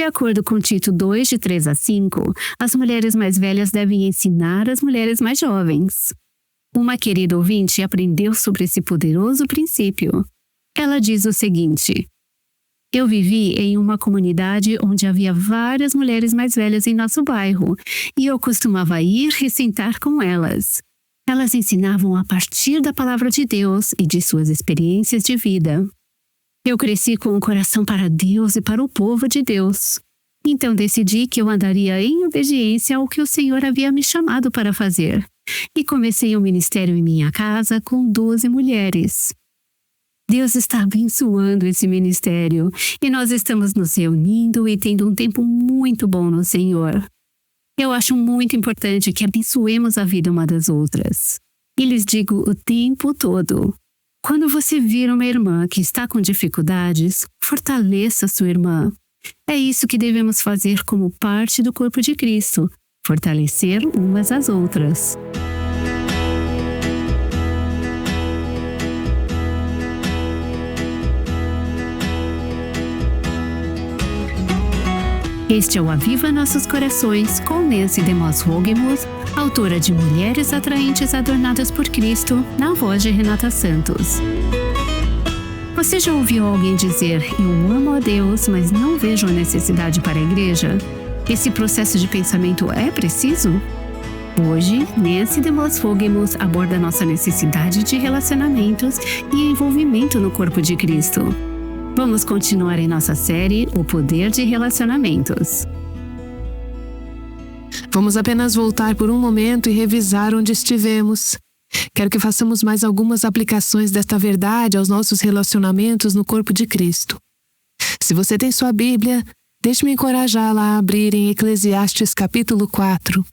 De acordo com Tito 2, de 3 a 5, as mulheres mais velhas devem ensinar as mulheres mais jovens. Uma querida ouvinte aprendeu sobre esse poderoso princípio. Ela diz o seguinte: eu vivi em uma comunidade onde havia várias mulheres mais velhas em nosso bairro, e eu costumava ir e sentar com elas. Elas ensinavam a partir da palavra de Deus e de suas experiências de vida. Eu cresci com um coração para Deus e para o povo de Deus. Então decidi que eu andaria em obediência ao que o Senhor havia me chamado para fazer. E comecei um ministério em minha casa com 12 mulheres. Deus está abençoando esse ministério e nós estamos nos reunindo e tendo um tempo muito bom no Senhor. Eu acho muito importante que abençoemos a vida uma das outras. E lhes digo o tempo todo: quando você vir uma irmã que está com dificuldades, fortaleça sua irmã. É isso que devemos fazer como parte do corpo de Cristo, fortalecer umas às outras. Este é o Aviva Nossos Corações, com Nancy DeMoss Wogemuth, autora de Mulheres Atraentes Adornadas por Cristo, na voz de Renata Santos. Você já ouviu alguém dizer: eu amo a Deus, mas não vejo a necessidade para a igreja? Esse processo de pensamento é preciso? Hoje, Nancy DeMoss Wogemuth aborda nossa necessidade de relacionamentos e envolvimento no corpo de Cristo. Vamos continuar em nossa série O Poder de Relacionamentos. Vamos apenas voltar por um momento e revisar onde estivemos. Quero que façamos mais algumas aplicações desta verdade aos nossos relacionamentos no corpo de Cristo. Se você tem sua Bíblia, deixe-me encorajá-la a abrir em Eclesiastes capítulo 4.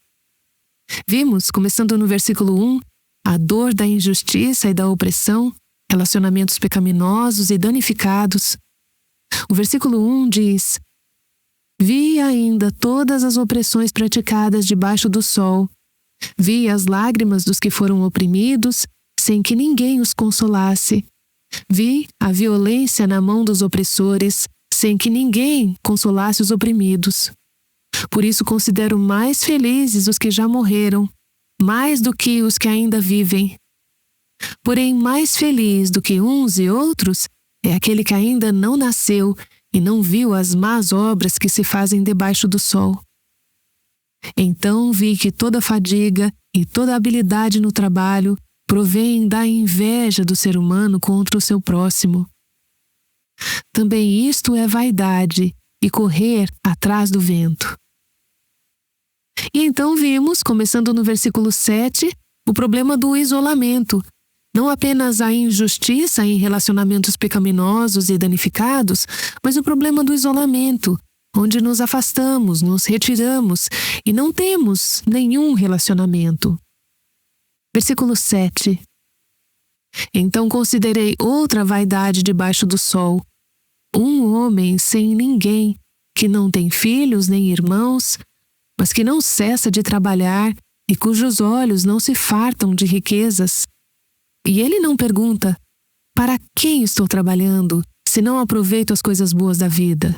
Vimos, começando no versículo 1, a dor da injustiça e da opressão, relacionamentos pecaminosos e danificados. O versículo 1 diz: vi ainda todas as opressões praticadas debaixo do sol. Vi as lágrimas dos que foram oprimidos, sem que ninguém os consolasse. Vi a violência na mão dos opressores, sem que ninguém consolasse os oprimidos. Por isso considero mais felizes os que já morreram, mais do que os que ainda vivem. Porém, mais feliz do que uns e outros é aquele que ainda não nasceu e não viu as más obras que se fazem debaixo do sol. Então vi que toda fadiga e toda habilidade no trabalho provém da inveja do ser humano contra o seu próximo. Também isto é vaidade e correr atrás do vento. E então vimos, começando no versículo 7, o problema do isolamento. Não apenas a injustiça em relacionamentos pecaminosos e danificados, mas o problema do isolamento, onde nos afastamos, nos retiramos e não temos nenhum relacionamento. Versículo 7. Então considerei outra vaidade debaixo do sol, um homem sem ninguém, que não tem filhos nem irmãos, mas que não cessa de trabalhar e cujos olhos não se fartam de riquezas. E ele não pergunta: para quem estou trabalhando, se não aproveito as coisas boas da vida?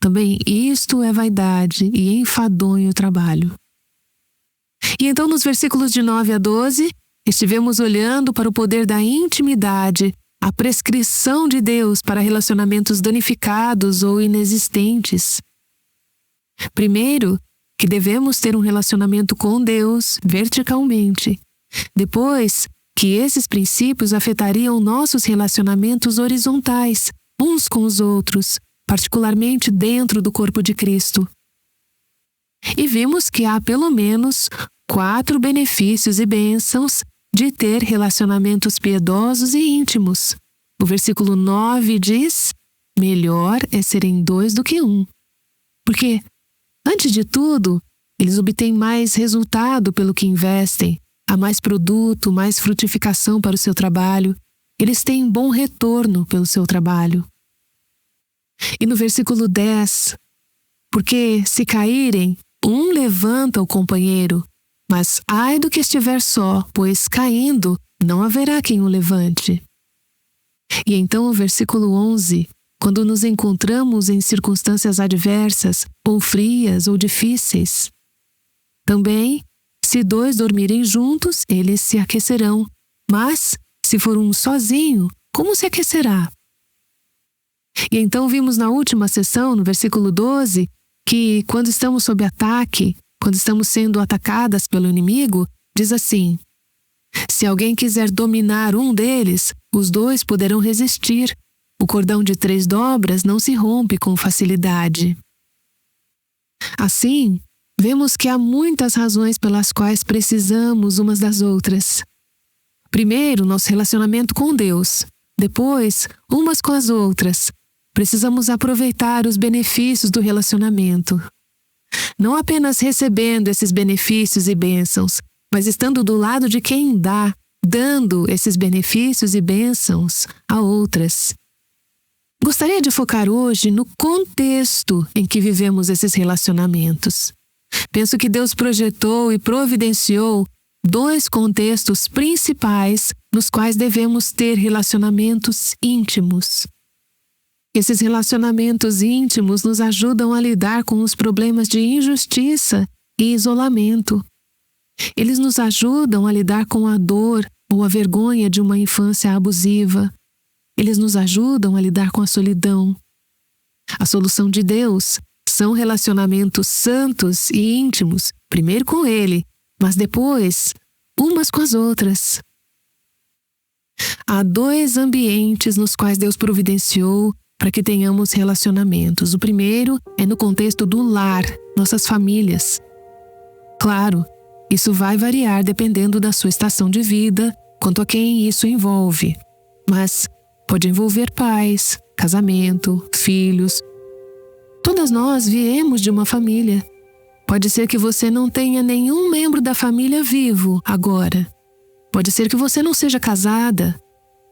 Também isto é vaidade e enfadonho o trabalho. E então nos versículos de 9 a 12, estivemos olhando para o poder da intimidade, a prescrição de Deus para relacionamentos danificados ou inexistentes. Primeiro, que devemos ter um relacionamento com Deus verticalmente. Depois, que esses princípios afetariam nossos relacionamentos horizontais, uns com os outros, particularmente dentro do corpo de Cristo. E vimos que há pelo menos 4 benefícios e bênçãos de ter relacionamentos piedosos e íntimos. O versículo 9 diz: melhor é serem 2 do que 1. Porque, antes de tudo, eles obtêm mais resultado pelo que investem, há mais produto, mais frutificação para o seu trabalho, eles têm bom retorno pelo seu trabalho. E no versículo 10, porque se caírem, um levanta o companheiro, mas ai do que estiver só, pois caindo não haverá quem o levante. E então o versículo 11 quando nos encontramos em circunstâncias adversas, ou frias, ou difíceis. Também, se 2 dormirem juntos, eles se aquecerão. Mas, se for um sozinho, como se aquecerá? E então vimos na última sessão, no versículo 12, que quando estamos sob ataque, quando estamos sendo atacadas pelo inimigo, diz assim: se alguém quiser dominar um deles, os 2 poderão resistir. O cordão de 3 dobras não se rompe com facilidade. Assim, vemos que há muitas razões pelas quais precisamos umas das outras. Primeiro, nosso relacionamento com Deus. Depois, umas com as outras. Precisamos aproveitar os benefícios do relacionamento. Não apenas recebendo esses benefícios e bênçãos, mas estando do lado de quem dá, dando esses benefícios e bênçãos a outras. Gostaria de focar hoje no contexto em que vivemos esses relacionamentos. Penso que Deus projetou e providenciou 2 contextos principais nos quais devemos ter relacionamentos íntimos. Esses relacionamentos íntimos nos ajudam a lidar com os problemas de injustiça e isolamento. Eles nos ajudam a lidar com a dor ou a vergonha de uma infância abusiva. Eles nos ajudam a lidar com a solidão. A solução de Deus são relacionamentos santos e íntimos, primeiro com Ele, mas depois, umas com as outras. Há 2 ambientes nos quais Deus providenciou para que tenhamos relacionamentos. O primeiro é no contexto do lar, nossas famílias. Claro, isso vai variar dependendo da sua estação de vida, quanto a quem isso envolve. Mas pode envolver pais, casamento, filhos. Todas nós viemos de uma família. Pode ser que você não tenha nenhum membro da família vivo agora. Pode ser que você não seja casada.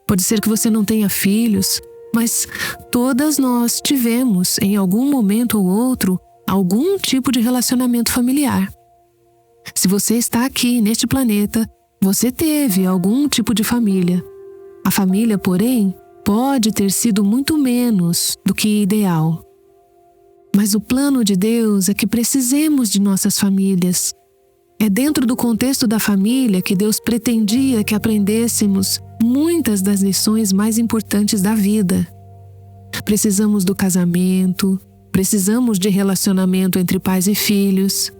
Pode ser que você não tenha filhos. Mas todas nós tivemos, em algum momento ou outro, algum tipo de relacionamento familiar. Se você está aqui, neste planeta, você teve algum tipo de família. A família, porém, pode ter sido muito menos do que ideal. Mas o plano de Deus é que precisemos de nossas famílias. É dentro do contexto da família que Deus pretendia que aprendêssemos muitas das lições mais importantes da vida. Precisamos do casamento, precisamos de relacionamento entre pais e filhos.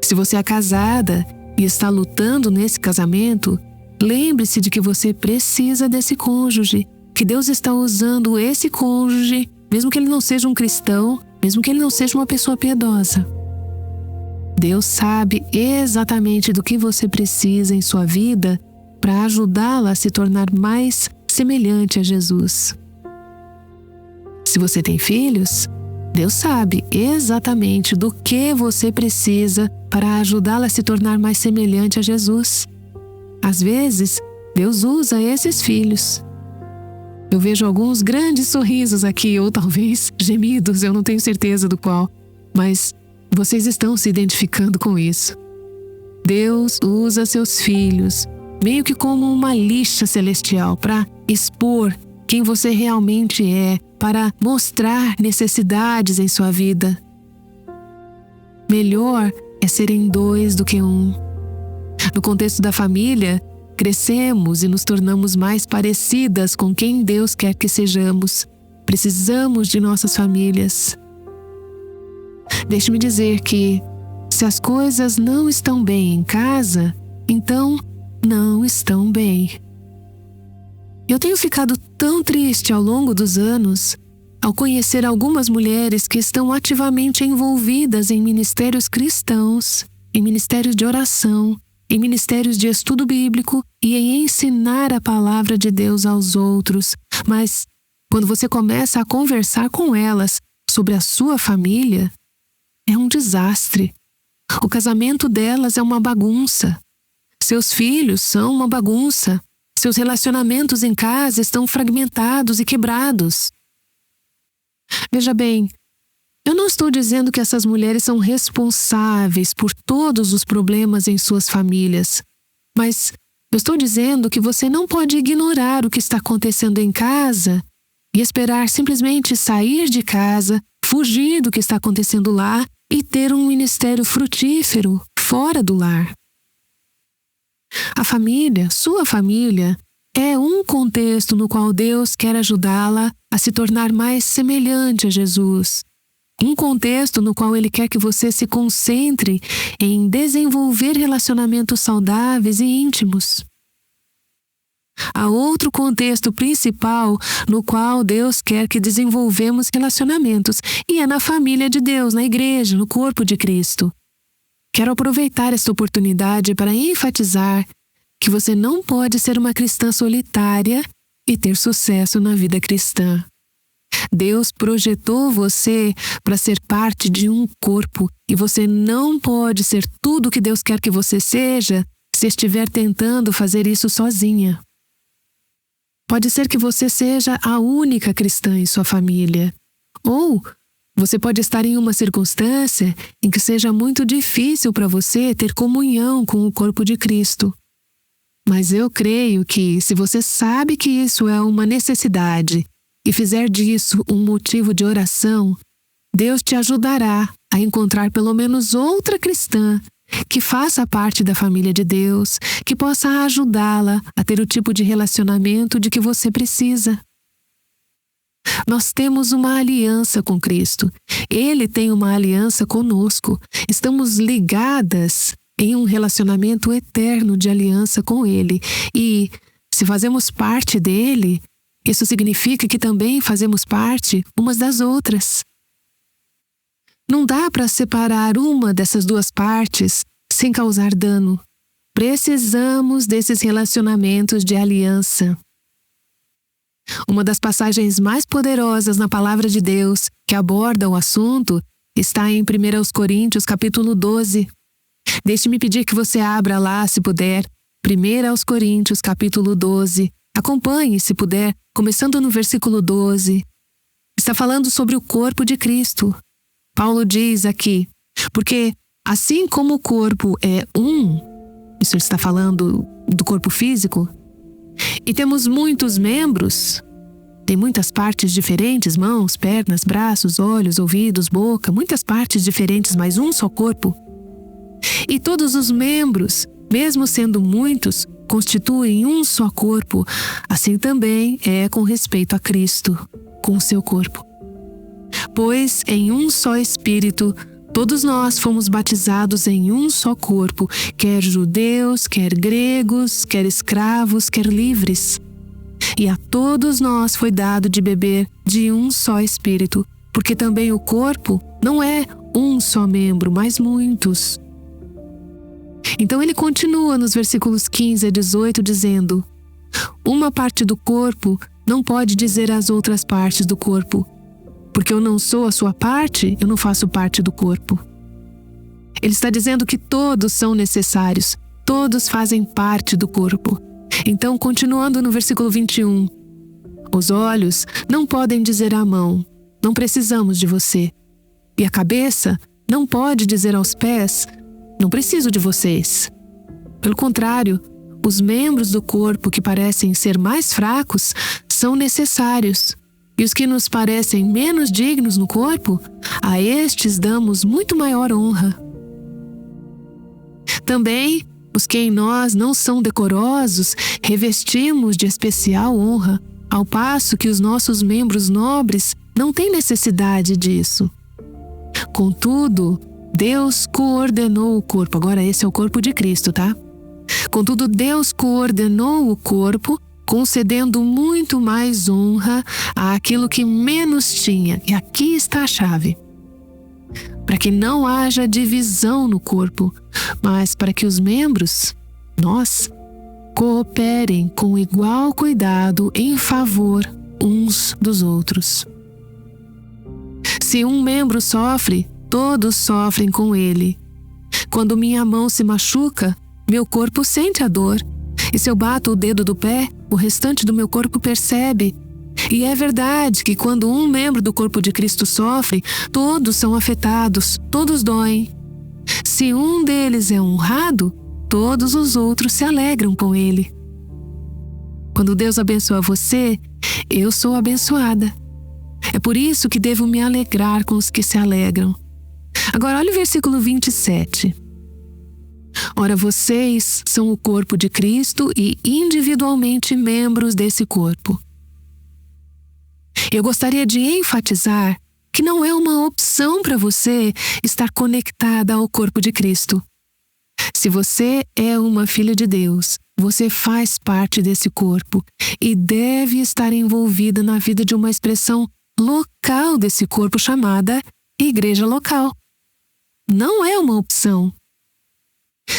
Se você é casada e está lutando nesse casamento, lembre-se de que você precisa desse cônjuge, que Deus está usando esse cônjuge, mesmo que ele não seja um cristão, mesmo que ele não seja uma pessoa piedosa. Deus sabe exatamente do que você precisa em sua vida para ajudá-la a se tornar mais semelhante a Jesus. Se você tem filhos, Deus sabe exatamente do que você precisa para ajudá-la a se tornar mais semelhante a Jesus. Às vezes, Deus usa esses filhos. Eu vejo alguns grandes sorrisos aqui, ou talvez gemidos, eu não tenho certeza do qual, mas vocês estão se identificando com isso. Deus usa seus filhos meio que como uma lixa celestial para expor quem você realmente é, para mostrar necessidades em sua vida. Melhor é serem 2 do que 1. No contexto da família, crescemos e nos tornamos mais parecidas com quem Deus quer que sejamos. Precisamos de nossas famílias. Deixe-me dizer que, se as coisas não estão bem em casa, então não estão bem. Eu tenho ficado tão triste ao longo dos anos ao conhecer algumas mulheres que estão ativamente envolvidas em ministérios cristãos, em ministérios de oração, em ministérios de estudo bíblico e em ensinar a palavra de Deus aos outros. Mas, quando você começa a conversar com elas sobre a sua família, é um desastre. O casamento delas é uma bagunça. Seus filhos são uma bagunça. Seus relacionamentos em casa estão fragmentados e quebrados. Veja bem, eu não estou dizendo que essas mulheres são responsáveis por todos os problemas em suas famílias, mas eu estou dizendo que você não pode ignorar o que está acontecendo em casa e esperar simplesmente sair de casa, fugir do que está acontecendo lá e ter um ministério frutífero fora do lar. A família, sua família, é um contexto no qual Deus quer ajudá-la a se tornar mais semelhante a Jesus. Um contexto no qual Ele quer que você se concentre em desenvolver relacionamentos saudáveis e íntimos. Há outro contexto principal no qual Deus quer que desenvolvemos relacionamentos, e é na família de Deus, na igreja, no corpo de Cristo. Quero aproveitar esta oportunidade para enfatizar que você não pode ser uma cristã solitária e ter sucesso na vida cristã. Deus projetou você para ser parte de um corpo e você não pode ser tudo o que Deus quer que você seja se estiver tentando fazer isso sozinha. Pode ser que você seja a única cristã em sua família, ou você pode estar em uma circunstância em que seja muito difícil para você ter comunhão com o corpo de Cristo. Mas eu creio que, se você sabe que isso é uma necessidade e fizer disso um motivo de oração, Deus te ajudará a encontrar pelo menos outra cristã que faça parte da família de Deus, que possa ajudá-la a ter o tipo de relacionamento de que você precisa. Nós temos uma aliança com Cristo. Ele tem uma aliança conosco. Estamos ligadas em um relacionamento eterno de aliança com Ele. E, se fazemos parte dele, isso significa que também fazemos parte umas das outras. Não dá para separar uma dessas duas partes sem causar dano. Precisamos desses relacionamentos de aliança. Uma das passagens mais poderosas na Palavra de Deus que aborda o assunto está em 1 Coríntios, capítulo 12. Deixe-me pedir que você abra lá, se puder, 1 Coríntios, capítulo 12. Acompanhe, se puder, começando no versículo 12. Está falando sobre o corpo de Cristo. Paulo diz aqui, porque assim como o corpo é um, isso ele está falando do corpo físico, e temos muitos membros, tem muitas partes diferentes, mãos, pernas, braços, olhos, ouvidos, boca, muitas partes diferentes, mas um só corpo. E todos os membros, mesmo sendo muitos, constituem um só corpo. Assim também é com respeito a Cristo, com o seu corpo. Pois em um só Espírito, todos nós fomos batizados em um só corpo, quer judeus, quer gregos, quer escravos, quer livres. E a todos nós foi dado de beber de um só Espírito, porque também o corpo não é um só membro, mas muitos. Então ele continua nos versículos 15 a 18 dizendo: uma parte do corpo não pode dizer às outras partes do corpo, porque eu não sou a sua parte, eu não faço parte do corpo. Ele está dizendo que todos são necessários, todos fazem parte do corpo. Então, continuando no versículo 21, os olhos não podem dizer à mão, não precisamos de você. E a cabeça não pode dizer aos pés, não preciso de vocês. Pelo contrário, os membros do corpo que parecem ser mais fracos são necessários. E os que nos parecem menos dignos no corpo, a estes damos muito maior honra. Também, os que em nós não são decorosos, revestimos de especial honra, ao passo que os nossos membros nobres não têm necessidade disso. Contudo, Deus coordenou o corpo. Agora esse é o corpo de Cristo, tá? Contudo, Deus coordenou o corpo, concedendo muito mais honra àquilo que menos tinha. E aqui está a chave. Para que não haja divisão no corpo, mas para que os membros, nós, cooperem com igual cuidado em favor uns dos outros. Se um membro sofre, todos sofrem com ele. Quando minha mão se machuca, meu corpo sente a dor. E se eu bato o dedo do pé, o restante do meu corpo percebe. E é verdade que quando um membro do corpo de Cristo sofre, todos são afetados, todos doem. Se um deles é honrado, todos os outros se alegram com ele. Quando Deus abençoa você, Eu sou abençoada. É por isso que devo me alegrar com os que se alegram. Agora olha o versículo 27. Ora, vocês são o corpo de Cristo e individualmente membros desse corpo. Eu gostaria de enfatizar que não é uma opção para você estar conectada ao corpo de Cristo. Se você é uma filha de Deus, você faz parte desse corpo e deve estar envolvida na vida de uma expressão local desse corpo chamada igreja local. Não é uma opção.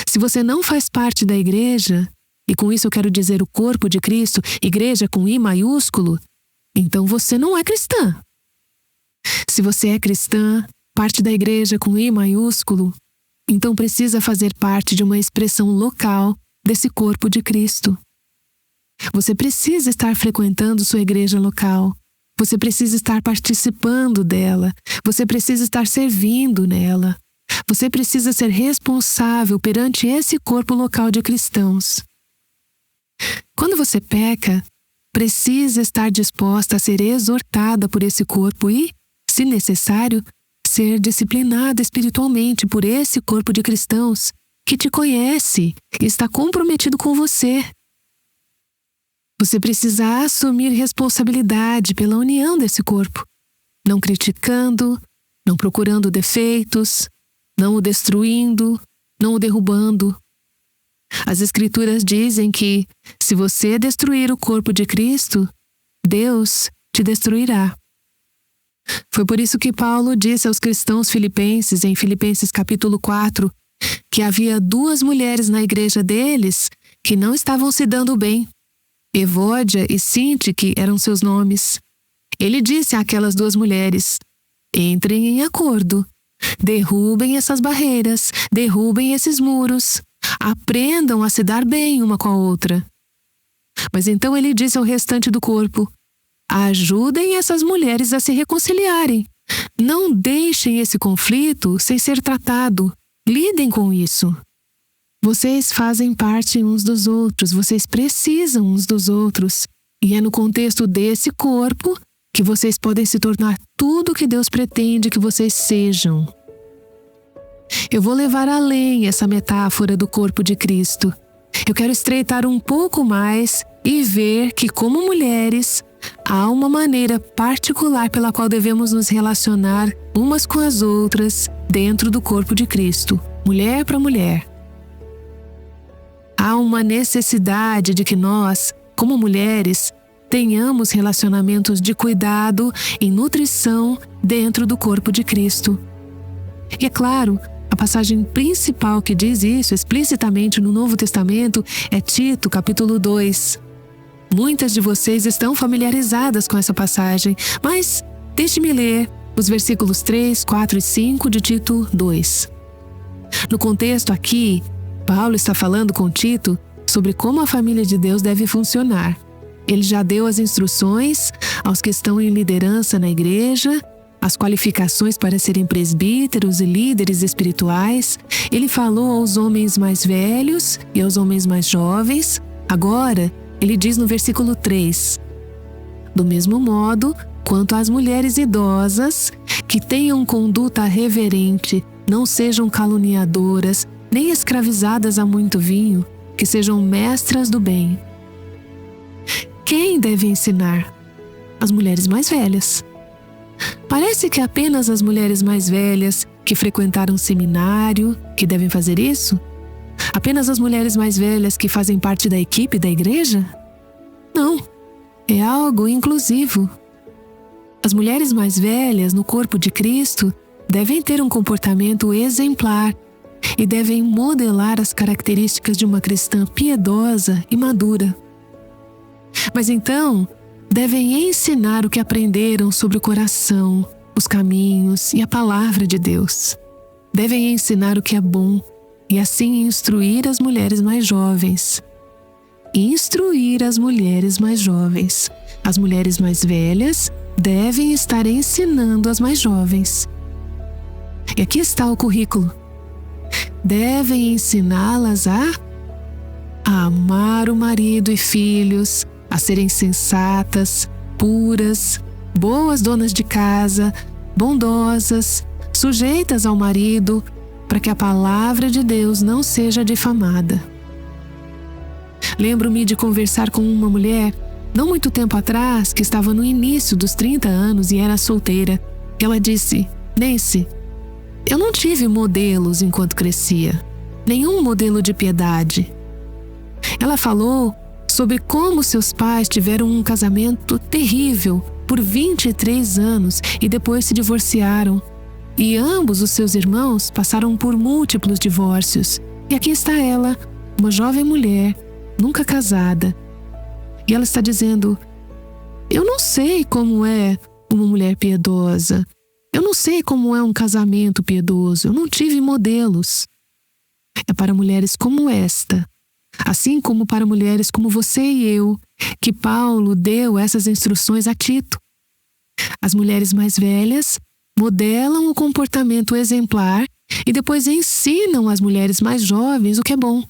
Se você não faz parte da igreja, e com isso eu quero dizer o corpo de Cristo, igreja com I maiúsculo, então você não é cristã. Se você é cristã, parte da igreja com I maiúsculo, então precisa fazer parte de uma expressão local desse corpo de Cristo. Você precisa estar frequentando sua igreja local. Você precisa estar participando dela. Você precisa estar servindo nela. Você precisa ser responsável perante esse corpo local de cristãos. Quando você peca, precisa estar disposta a ser exortada por esse corpo e, se necessário, ser disciplinada espiritualmente por esse corpo de cristãos que te conhece e está comprometido com você. Você precisa assumir responsabilidade pela união desse corpo, não criticando, não procurando defeitos, não o destruindo, não o derrubando. As Escrituras dizem que, se você destruir o corpo de Cristo, Deus te destruirá. Foi por isso que Paulo disse aos cristãos filipenses, em Filipenses capítulo 4, que havia 2 mulheres na igreja deles que não estavam se dando bem. Evódia e Sintique eram seus nomes. Ele disse àquelas 2 mulheres: entrem em acordo, derrubem essas barreiras, derrubem esses muros, aprendam a se dar bem uma com a outra. Mas então ele disse ao restante do corpo: ajudem essas mulheres a se reconciliarem. Não deixem esse conflito sem ser tratado. Lidem com isso. Vocês fazem parte uns dos outros, vocês precisam uns dos outros. E é no contexto desse corpo que vocês podem se tornar tudo o que Deus pretende que vocês sejam. Eu vou levar além essa metáfora do corpo de Cristo. Eu quero estreitar um pouco mais e ver que, como mulheres, há uma maneira particular pela qual devemos nos relacionar umas com as outras dentro do corpo de Cristo, mulher para mulher. Há uma necessidade de que nós, como mulheres, tenhamos relacionamentos de cuidado e nutrição dentro do corpo de Cristo. E é claro, a passagem principal que diz isso explicitamente no Novo Testamento é Tito, capítulo 2. Muitas de vocês estão familiarizadas com essa passagem, mas deixe-me ler os versículos 3, 4 e 5 de Tito 2. No contexto aqui, Paulo está falando com Tito sobre como a família de Deus deve funcionar. Ele já deu as instruções aos que estão em liderança na igreja, as qualificações para serem presbíteros e líderes espirituais. Ele falou aos homens mais velhos e aos homens mais jovens. Agora, ele diz no versículo 3: do mesmo modo, quanto às mulheres idosas, que tenham conduta reverente, não sejam caluniadoras, nem escravizadas a muito vinho, que sejam mestras do bem. Quem deve ensinar? As mulheres mais velhas. Parece que apenas as mulheres mais velhas que frequentaram seminário que devem fazer isso? Apenas as mulheres mais velhas que fazem parte da equipe da igreja? Não, é algo inclusivo. As mulheres mais velhas no corpo de Cristo devem ter um comportamento exemplar e devem modelar as características de uma cristã piedosa e madura. Mas então, devem ensinar o que aprenderam sobre o coração, os caminhos e a palavra de Deus. Devem ensinar o que é bom e assim instruir as mulheres mais jovens. Instruir as mulheres mais jovens. As mulheres mais velhas devem estar ensinando as mais jovens. E aqui está o currículo. Devem ensiná-las a amar o marido e filhos, a serem sensatas, puras, boas donas de casa, bondosas, sujeitas ao marido, para que a palavra de Deus não seja difamada. Lembro-me de conversar com uma mulher, não muito tempo atrás, que estava no início dos 30 anos e era solteira. Ela disse: Nancy, eu não tive modelos enquanto crescia, nenhum modelo de piedade. Ela falou sobre como seus pais tiveram um casamento terrível por 23 anos e depois se divorciaram. E ambos os seus irmãos passaram por múltiplos divórcios. E aqui está ela, uma jovem mulher, nunca casada. E ela está dizendo: eu não sei como é uma mulher piedosa. Eu não sei como é um casamento piedoso. Eu não tive modelos. É para mulheres como esta, assim como para mulheres como você e eu, que Paulo deu essas instruções a Tito. As mulheres mais velhas modelam o comportamento exemplar e depois ensinam as mulheres mais jovens o que é bom: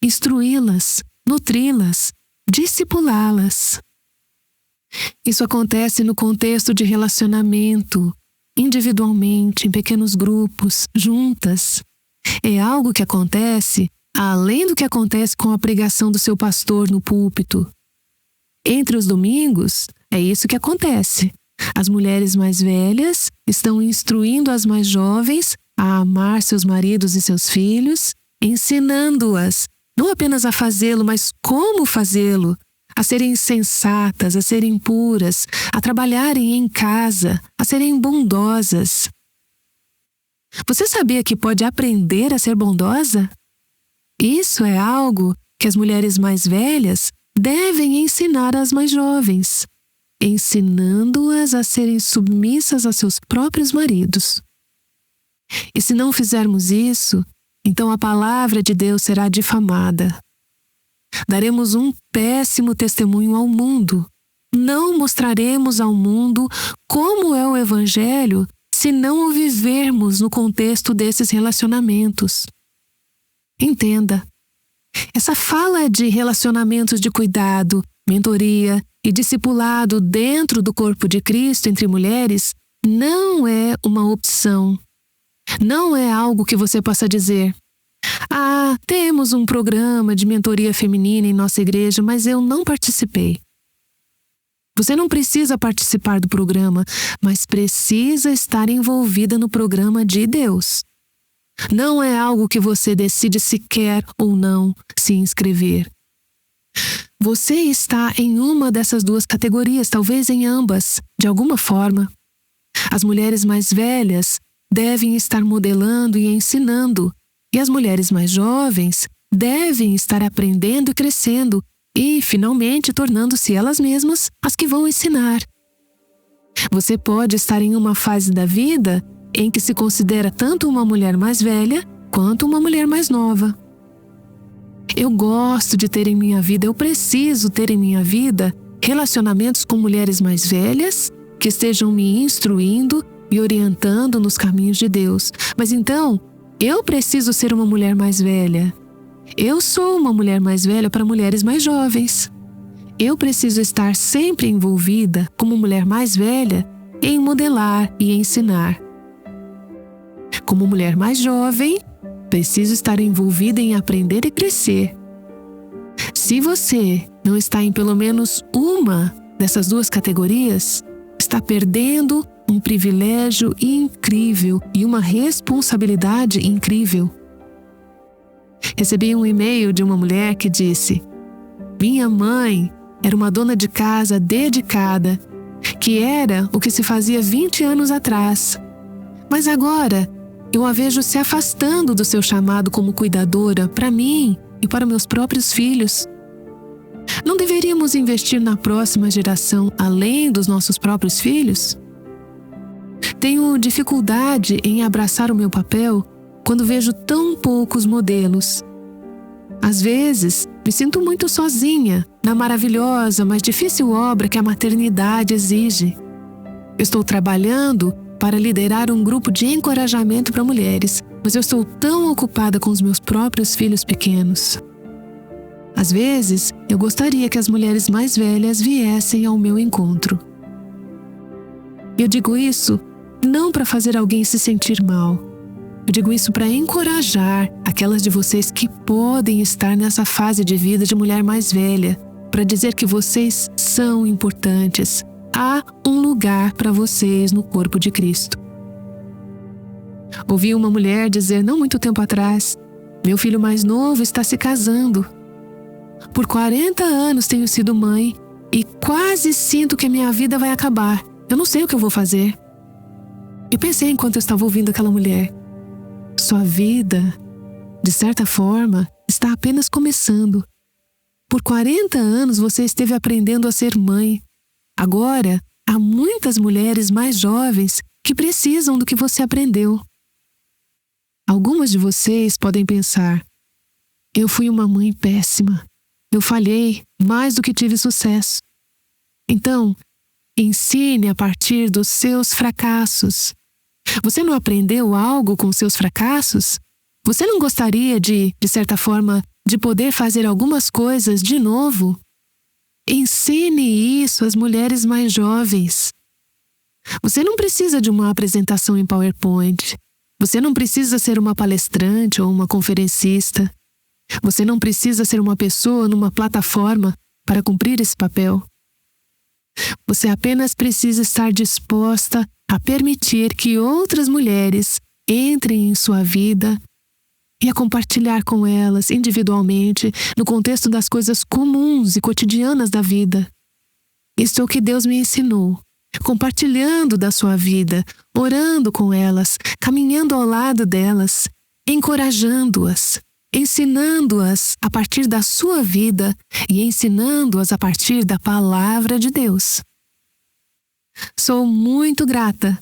instruí-las, nutri-las, discipulá-las. Isso acontece no contexto de relacionamento, individualmente, em pequenos grupos, juntas. É algo que acontece além do que acontece com a pregação do seu pastor no púlpito. Entre os domingos, é isso que acontece. As mulheres mais velhas estão instruindo as mais jovens a amar seus maridos e seus filhos, ensinando-as não apenas a fazê-lo, mas como fazê-lo, a serem sensatas, a serem puras, a trabalharem em casa, a serem bondosas. Você sabia que pode aprender a ser bondosa? Isso é algo que as mulheres mais velhas devem ensinar às mais jovens, ensinando-as a serem submissas a seus próprios maridos. E se não fizermos isso, então a palavra de Deus será difamada. Daremos um péssimo testemunho ao mundo. Não mostraremos ao mundo como é o Evangelho se não o vivermos no contexto desses relacionamentos. Entenda, essa fala de relacionamentos de cuidado, mentoria e discipulado dentro do corpo de Cristo entre mulheres não é uma opção. Não é algo que você possa dizer: ah, temos um programa de mentoria feminina em nossa igreja, mas eu não participei. Você não precisa participar do programa, mas precisa estar envolvida no programa de Deus. Não é algo que você decide se quer ou não se inscrever. Você está em uma dessas duas categorias, talvez em ambas, de alguma forma. As mulheres mais velhas devem estar modelando e ensinando, e as mulheres mais jovens devem estar aprendendo e crescendo, e, finalmente, tornando-se elas mesmas as que vão ensinar. Você pode estar em uma fase da vida em que se considera tanto uma mulher mais velha quanto uma mulher mais nova. Eu gosto de ter em minha vida, eu preciso ter em minha vida relacionamentos com mulheres mais velhas que estejam me instruindo, me orientando nos caminhos de Deus. Mas então, eu preciso ser uma mulher mais velha. Eu sou uma mulher mais velha para mulheres mais jovens. Eu preciso estar sempre envolvida, como mulher mais velha, em modelar e ensinar. Como mulher mais jovem, preciso estar envolvida em aprender e crescer. Se você não está em pelo menos uma dessas duas categorias, está perdendo um privilégio incrível e uma responsabilidade incrível. Recebi um e-mail de uma mulher que disse: minha mãe era uma dona de casa dedicada, que era o que se fazia 20 anos atrás. Mas agora eu a vejo se afastando do seu chamado como cuidadora para mim e para meus próprios filhos. Não deveríamos investir na próxima geração além dos nossos próprios filhos? Tenho dificuldade em abraçar o meu papel quando vejo tão poucos modelos. Às vezes, me sinto muito sozinha na maravilhosa, mas difícil obra que a maternidade exige. Eu estou trabalhando para liderar um grupo de encorajamento para mulheres, mas eu estou tão ocupada com os meus próprios filhos pequenos. Às vezes, eu gostaria que as mulheres mais velhas viessem ao meu encontro. Eu digo isso não para fazer alguém se sentir mal. Eu digo isso para encorajar aquelas de vocês que podem estar nessa fase de vida de mulher mais velha, para dizer que vocês são importantes. Há um lugar para vocês no corpo de Cristo. Ouvi uma mulher dizer não muito tempo atrás: meu filho mais novo está se casando. Por 40 anos tenho sido mãe e quase sinto que a minha vida vai acabar. Eu não sei o que eu vou fazer. Eu pensei enquanto eu estava ouvindo aquela mulher: sua vida, de certa forma, está apenas começando. Por 40 anos você esteve aprendendo a ser mãe. Agora, há muitas mulheres mais jovens que precisam do que você aprendeu. Algumas de vocês podem pensar: eu fui uma mãe péssima. Eu falhei mais do que tive sucesso. Então, ensine a partir dos seus fracassos. Você não aprendeu algo com seus fracassos? Você não gostaria de certa forma, de poder fazer algumas coisas de novo? Ensine isso às mulheres mais jovens. Você não precisa de uma apresentação em PowerPoint. Você não precisa ser uma palestrante ou uma conferencista. Você não precisa ser uma pessoa numa plataforma para cumprir esse papel. Você apenas precisa estar disposta a permitir que outras mulheres entrem em sua vida e a compartilhar com elas individualmente no contexto das coisas comuns e cotidianas da vida. Isso é o que Deus me ensinou. Compartilhando da sua vida, orando com elas, caminhando ao lado delas, encorajando-as, ensinando-as a partir da sua vida e ensinando-as a partir da palavra de Deus. Sou muito grata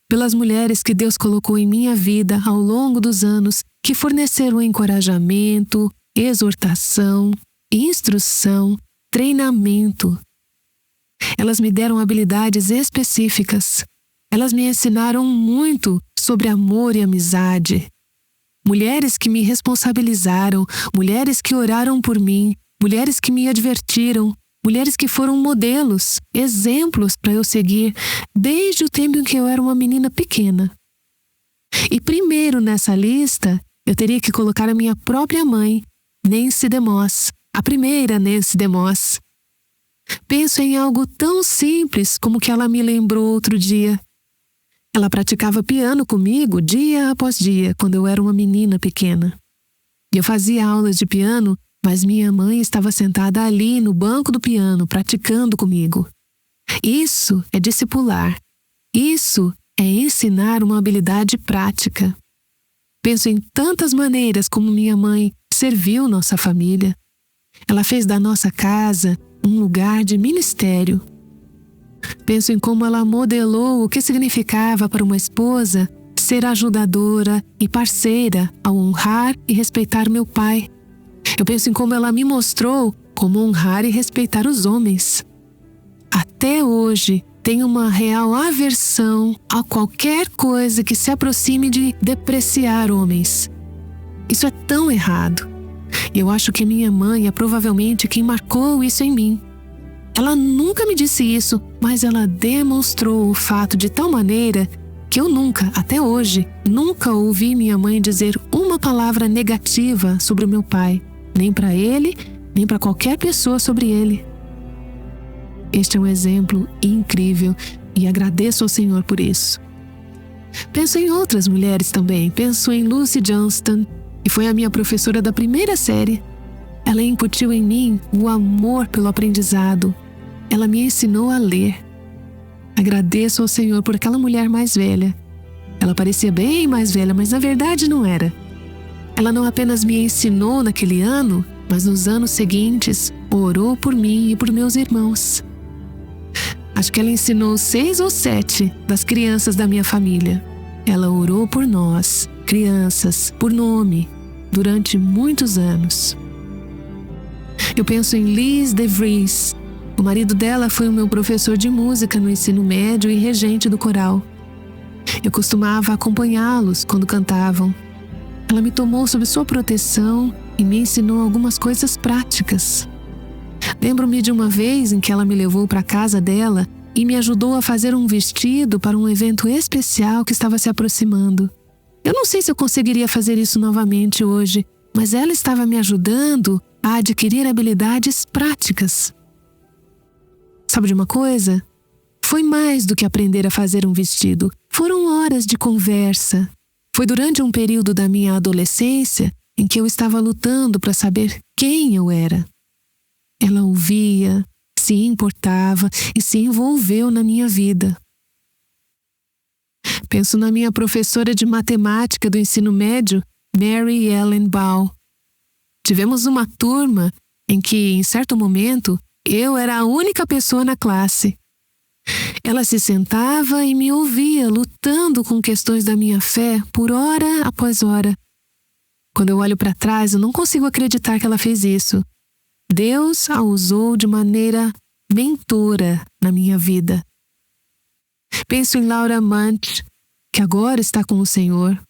pelas mulheres que Deus colocou em minha vida ao longo dos anos, que forneceram encorajamento, exortação, instrução, treinamento. Elas me deram habilidades específicas. Elas me ensinaram muito sobre amor e amizade. Mulheres que me responsabilizaram, mulheres que oraram por mim, mulheres que me advertiram, mulheres que foram modelos, exemplos para eu seguir desde o tempo em que eu era uma menina pequena. E primeiro nessa lista, eu teria que colocar a minha própria mãe, Nancy DeMoss, a primeira Nancy DeMoss. Penso em algo tão simples como que ela me lembrou outro dia. Ela praticava piano comigo dia após dia, quando eu era uma menina pequena. Eu fazia aulas de piano, mas minha mãe estava sentada ali no banco do piano, praticando comigo. Isso é discipular. Isso é ensinar uma habilidade prática. Penso em tantas maneiras como minha mãe serviu nossa família. Ela fez da nossa casa um lugar de ministério. Penso em como ela modelou o que significava para uma esposa ser ajudadora e parceira ao honrar e respeitar meu pai. Eu penso em como ela me mostrou como honrar e respeitar os homens. Até hoje, tenho uma real aversão a qualquer coisa que se aproxime de depreciar homens. Isso é tão errado. Eu acho que minha mãe é provavelmente quem marcou isso em mim. Ela nunca me disse isso, mas ela demonstrou o fato de tal maneira que eu nunca, até hoje, nunca ouvi minha mãe dizer uma palavra negativa sobre o meu pai, nem para ele, nem para qualquer pessoa sobre ele. Este é um exemplo incrível e agradeço ao Senhor por isso. Penso em outras mulheres também. Penso em Lucy Johnston, que foi a minha professora da primeira série. Ela incutiu em mim o amor pelo aprendizado. Ela me ensinou a ler. Agradeço ao Senhor por aquela mulher mais velha. Ela parecia bem mais velha, mas na verdade não era. Ela não apenas me ensinou naquele ano, mas nos anos seguintes, orou por mim e por meus irmãos. Acho que ela ensinou 6 ou 7 das crianças da minha família. Ela orou por nós, crianças, por nome, durante muitos anos. Eu penso em Liz DeVries. O marido dela foi o meu professor de música no ensino médio e regente do coral. Eu costumava acompanhá-los quando cantavam. Ela me tomou sob sua proteção e me ensinou algumas coisas práticas. Lembro-me de uma vez em que ela me levou para a casa dela e me ajudou a fazer um vestido para um evento especial que estava se aproximando. Eu não sei se eu conseguiria fazer isso novamente hoje, mas ela estava me ajudando a adquirir habilidades práticas. Sabe de uma coisa? Foi mais do que aprender a fazer um vestido. Foram horas de conversa. Foi durante um período da minha adolescência em que eu estava lutando para saber quem eu era. Ela ouvia, se importava e se envolveu na minha vida. Penso na minha professora de matemática do ensino médio, Mary Ellen Ball. Tivemos uma turma em que, em certo momento, eu era a única pessoa na classe. Ela se sentava e me ouvia lutando com questões da minha fé por hora após hora. Quando eu olho para trás, eu não consigo acreditar que ela fez isso. Deus a usou de maneira mentora na minha vida. Penso em Laura Munch, que agora está com o Senhor.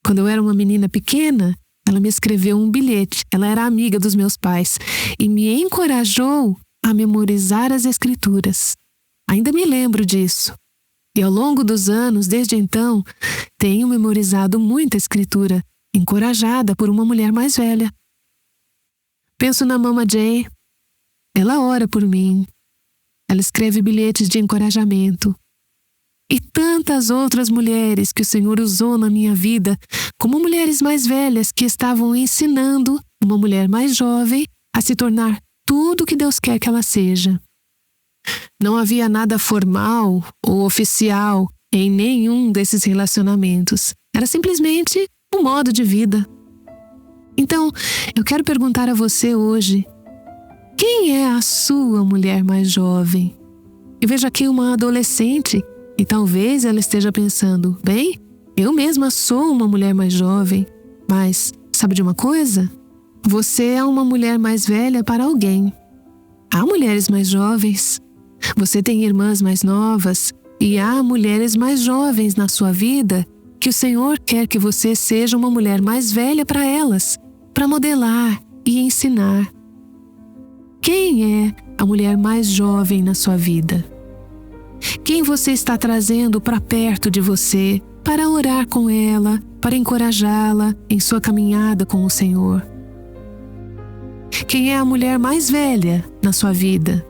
Quando eu era uma menina pequena, ela me escreveu um bilhete. Ela era amiga dos meus pais e me encorajou a memorizar as Escrituras. Ainda me lembro disso. E ao longo dos anos, desde então, tenho memorizado muita Escritura, encorajada por uma mulher mais velha. Penso na Mama Jay. Ela ora por mim. Ela escreve bilhetes de encorajamento. E tantas outras mulheres que o Senhor usou na minha vida, como mulheres mais velhas que estavam ensinando uma mulher mais jovem a se tornar tudo o que Deus quer que ela seja. Não havia nada formal ou oficial em nenhum desses relacionamentos. Era simplesmente um modo de vida. Então, eu quero perguntar a você hoje, quem é a sua mulher mais jovem? Eu vejo aqui uma adolescente e talvez ela esteja pensando, bem, eu mesma sou uma mulher mais jovem, mas sabe de uma coisa? Você é uma mulher mais velha para alguém. Há mulheres mais jovens. Você tem irmãs mais novas e há mulheres mais jovens na sua vida que o Senhor quer que você seja uma mulher mais velha para elas, para modelar e ensinar. Quem é a mulher mais jovem na sua vida? Quem você está trazendo para perto de você para orar com ela, para encorajá-la em sua caminhada com o Senhor? Quem é a mulher mais velha na sua vida?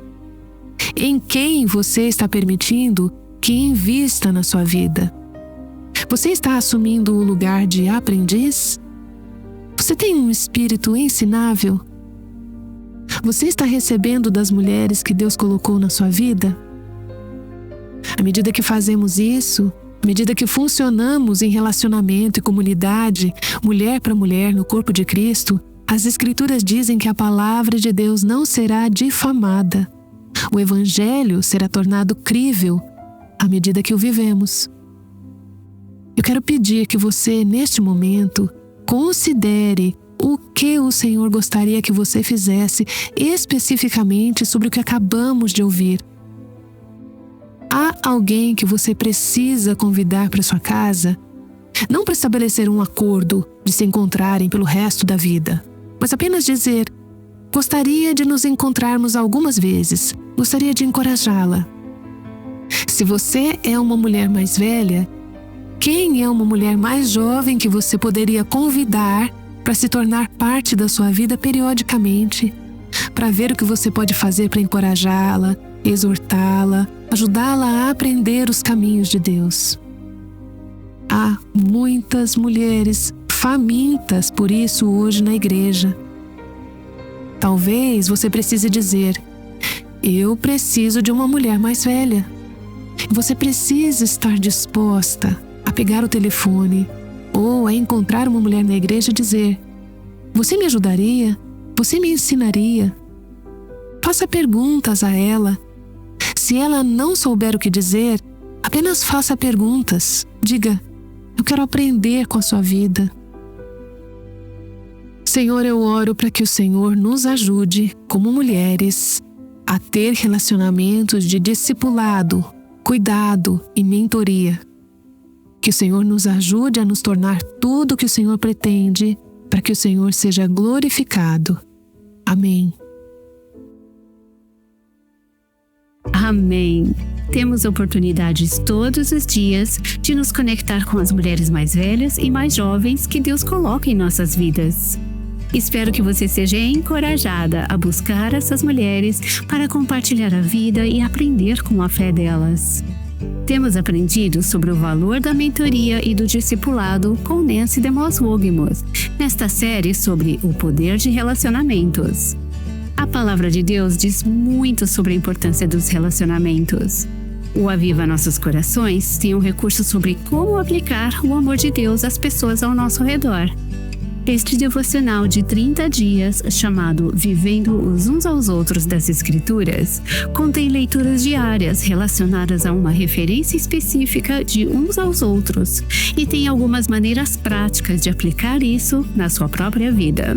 Em quem você está permitindo que invista na sua vida? Você está assumindo o lugar de aprendiz? Você tem um espírito ensinável? Você está recebendo das mulheres que Deus colocou na sua vida? À medida que fazemos isso, à medida que funcionamos em relacionamento e comunidade, mulher para mulher no corpo de Cristo, as Escrituras dizem que a palavra de Deus não será difamada. O Evangelho será tornado crível à medida que o vivemos. Eu quero pedir que você, neste momento, considere o que o Senhor gostaria que você fizesse especificamente sobre o que acabamos de ouvir. Há alguém que você precisa convidar para sua casa? Não para estabelecer um acordo de se encontrarem pelo resto da vida, mas apenas dizer: gostaria de nos encontrarmos algumas vezes, gostaria de encorajá-la. Se você é uma mulher mais velha, quem é uma mulher mais jovem que você poderia convidar para se tornar parte da sua vida periodicamente, para ver o que você pode fazer para encorajá-la, exortá-la, ajudá-la a aprender os caminhos de Deus? Há muitas mulheres famintas por isso hoje na igreja. Talvez você precise dizer: eu preciso de uma mulher mais velha. Você precisa estar disposta a pegar o telefone ou a encontrar uma mulher na igreja e dizer: você me ajudaria? Você me ensinaria? Faça perguntas a ela. Se ela não souber o que dizer, apenas faça perguntas. Diga: eu quero aprender com a sua vida. Senhor, eu oro para que o Senhor nos ajude, como mulheres, a ter relacionamentos de discipulado, cuidado e mentoria. Que o Senhor nos ajude a nos tornar tudo o que o Senhor pretende, para que o Senhor seja glorificado. Amém. Amém! Temos oportunidades todos os dias de nos conectar com as mulheres mais velhas e mais jovens que Deus coloca em nossas vidas. Espero que você seja encorajada a buscar essas mulheres para compartilhar a vida e aprender com a fé delas. Temos aprendido sobre o valor da mentoria e do discipulado com Nancy DeMoss Wogemuth, nesta série sobre o poder de relacionamentos. A palavra de Deus diz muito sobre a importância dos relacionamentos. O Aviva Nossos Corações tem um recurso sobre como aplicar o amor de Deus às pessoas ao nosso redor. Este devocional de 30 dias, chamado Vivendo os Uns aos Outros das Escrituras, contém leituras diárias relacionadas a uma referência específica de uns aos outros e tem algumas maneiras práticas de aplicar isso na sua própria vida.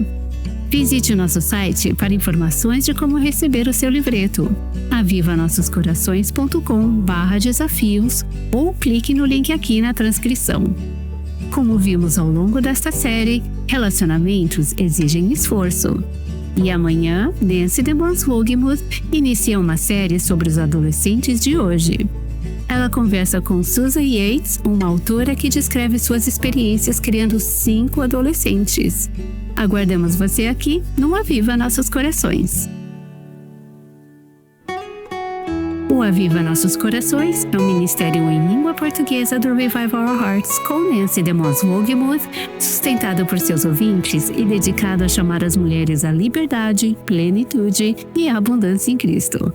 Visite o nosso site para informações de como receber o seu livreto, avivanossoscorações.com/desafios ou clique no link aqui na transcrição. Como vimos ao longo desta série, relacionamentos exigem esforço. E amanhã, Nancy DeMoss Wogemuth inicia uma série sobre os adolescentes de hoje. Ela conversa com Susan Yates, uma autora que descreve suas experiências criando 5 adolescentes. Aguardamos você aqui no Aviva Nossos Corações. O Aviva Nossos Corações é um ministério em língua portuguesa do Revive Our Hearts com Nancy DeMoss Wogemuth, sustentado por seus ouvintes e dedicado a chamar as mulheres à liberdade, plenitude e abundância em Cristo.